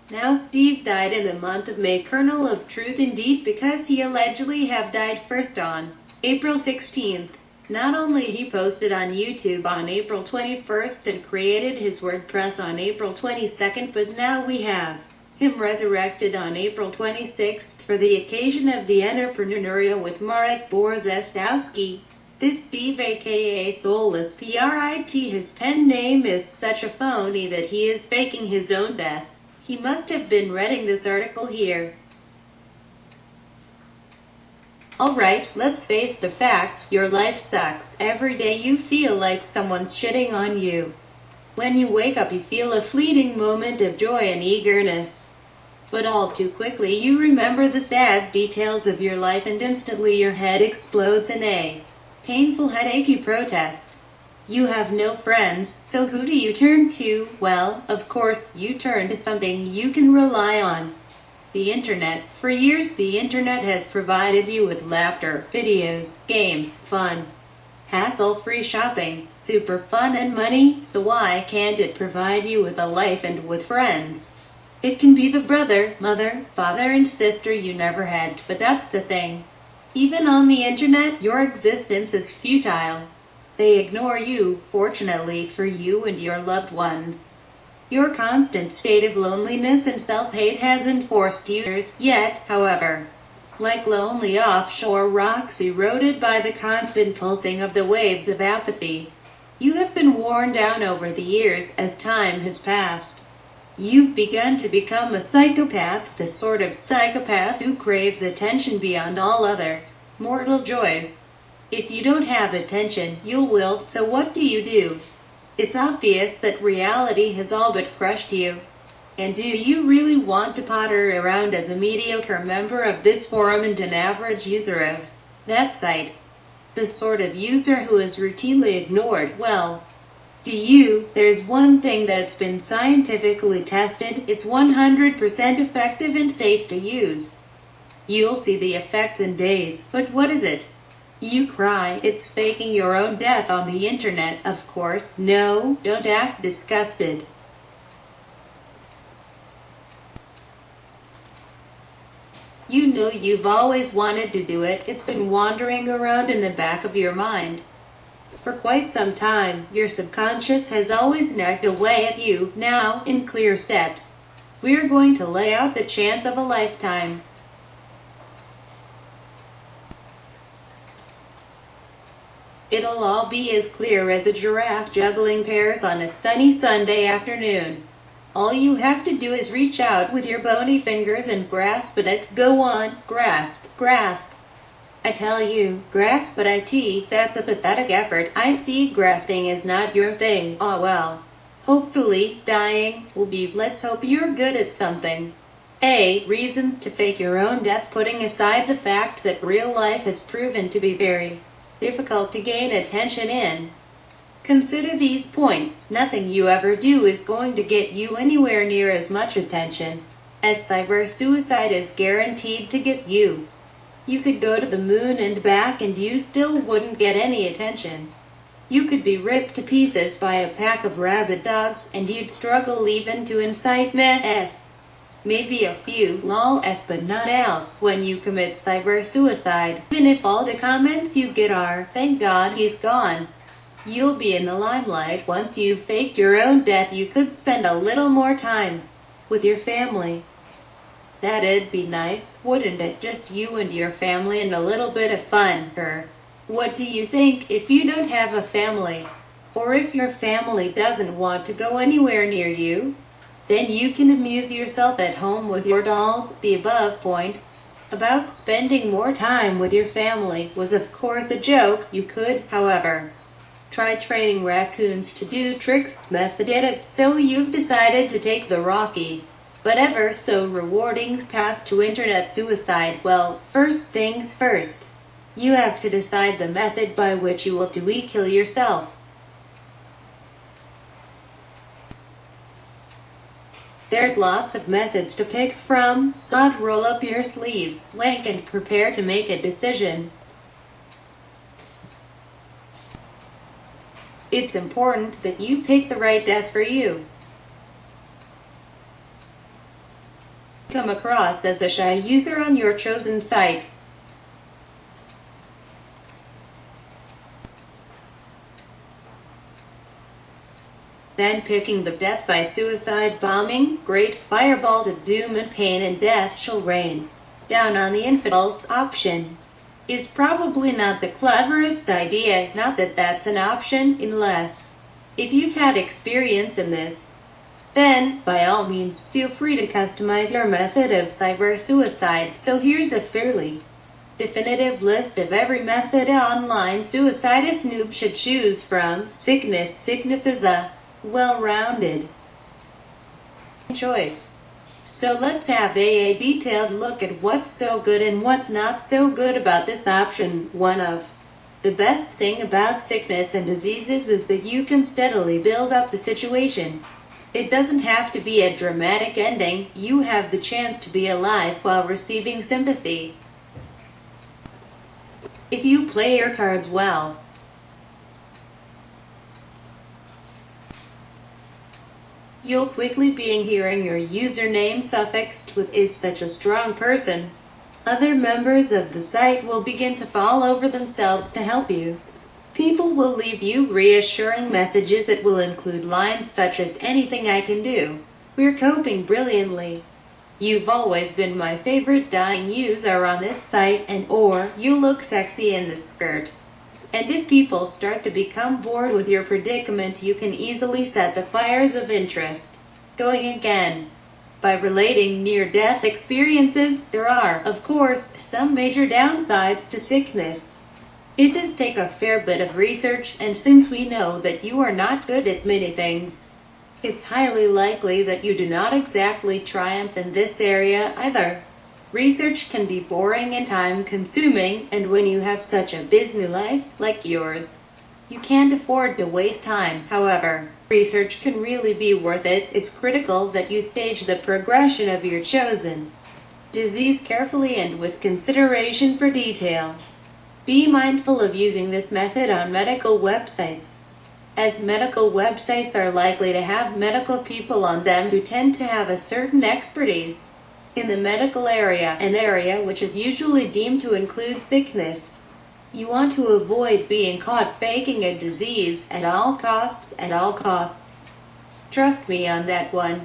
Now Steve died in the month of May. Kernel of truth indeed, because he allegedly have died first on April 16th. Not only he posted on YouTube on April 21st and created his WordPress on April 22nd, but now we have him resurrected on April 26th for the occasion of the Entrepreneuria with Marek Borzestowski. This Steve aka Soulless-Prit, his pen name is such a phony that he is faking his own death. He must have been reading this article here. Alright, let's face the facts. Your life sucks. Every day you feel like someone's shitting on you. When you wake up you feel a fleeting moment of joy and eagerness. But all too quickly you remember the sad details of your life and instantly your head explodes in a painful headachy protest. You have no friends, so who do you turn to? Well, of course, you turn to something you can rely on. The internet. For years the internet has provided you with laughter, videos, games, fun, hassle-free shopping, super fun and money, so why can't it provide you with a life and with friends? It can be the brother, mother, father and sister you never had, but that's the thing. Even on the internet, your existence is futile. They ignore you, fortunately for you and your loved ones. Your constant state of loneliness and self-hate hasn't forced you yet, however. Like lonely offshore rocks eroded by the constant pulsing of the waves of apathy, you have been worn down over the years as time has passed. You've begun to become a psychopath, the sort of psychopath who craves attention beyond all other mortal joys. If you don't have attention, you'll wilt, so what do? It's obvious that reality has all but crushed you. And do you really want to potter around as a mediocre member of this forum and an average user of that site? The sort of user who is routinely ignored? Well, there's one thing that's been scientifically tested. It's 100% effective and safe to use. You'll see the effects in days. But what is it? You cry, it's faking your own death on the internet, of course. No, don't act disgusted. You know you've always wanted to do it. It's been wandering around in the back of your mind. For quite some time, your subconscious has always nagged away at you. Now, in clear steps, we're going to lay out the chance of a lifetime. It'll all be as clear as a giraffe juggling pears on a sunny Sunday afternoon. All you have to do is reach out with your bony fingers and grasp at it. Go on, grasp, grasp. I tell you, grasp at it, that's a pathetic effort. I see grasping is not your thing. Oh well. Hopefully, dying will be. Let's hope you're good at something. Reasons to fake your own death. Putting aside the fact that real life has proven to be very difficult to gain attention in. Consider these points. Nothing you ever do is going to get you anywhere near as much attention as cyber suicide is guaranteed to get you. You could go to the moon and back and you still wouldn't get any attention. You could be ripped to pieces by a pack of rabid dogs and you'd struggle even to incite mess. Maybe a few lol-s, but not else when you commit cyber suicide. Even if all the comments you get are, thank God he's gone. You'll be in the limelight. Once you've faked your own death, you could spend a little more time with your family. That'd be nice, wouldn't it? Just you and your family and a little bit of fun. What do you think if you don't have a family? Or if your family doesn't want to go anywhere near you? Then you can amuse yourself at home with your dolls. The above point about spending more time with your family was of course a joke. You could, however, try training raccoons to do tricks. Method at it. So you've decided to take the rocky, but ever so rewarding path to internet suicide. Well, first things first. You have to decide the method by which you will kill yourself. There's lots of methods to pick from, so roll up your sleeves, link and prepare to make a decision. It's important that you pick the right death for you. come across as a shy user on your chosen site. Then picking the death by suicide bombing, great fireballs of doom and pain and death shall rain down on the infidels option is probably not the cleverest idea, not that that's an option, unless if you've had experience in this. Then, by all means, feel free to customize your method of cyber suicide. So here's a fairly definitive list of every method online suicide a noob should choose from. Sydness is a well-rounded choice. So let's have a detailed look at what's so good and what's not so good about this option. One of the best thing about sickness and diseases is that you can steadily build up the situation. It doesn't have to be a dramatic ending. You have the chance to be alive while receiving sympathy. If you play your cards well, you'll quickly be hearing your username suffixed with "is such a strong person." Other members of the site will begin to fall over themselves to help you. People will leave you reassuring messages that will include lines such as "anything I can do," "we're coping brilliantly," "you've always been my favorite dying user on this site," and or "you look sexy in this skirt." And if people start to become bored with your predicament, you can easily set the fires of interest going again by relating near-death experiences. There are, of course, some major downsides to sickness. It does take a fair bit of research, and since we know that you are not good at many things, it's highly likely that you do not exactly triumph in this area either. Research can be boring and time-consuming, and when you have such a busy life like yours, you can't afford to waste time. However, research can really be worth it. It's critical that you stage the progression of your chosen disease carefully and with consideration for detail. Be mindful of using this method on medical websites, as medical websites are likely to have medical people on them who tend to have a certain expertise in the medical area, an area which is usually deemed to include sickness. You want to avoid being caught faking a disease at all costs, Trust me on that one.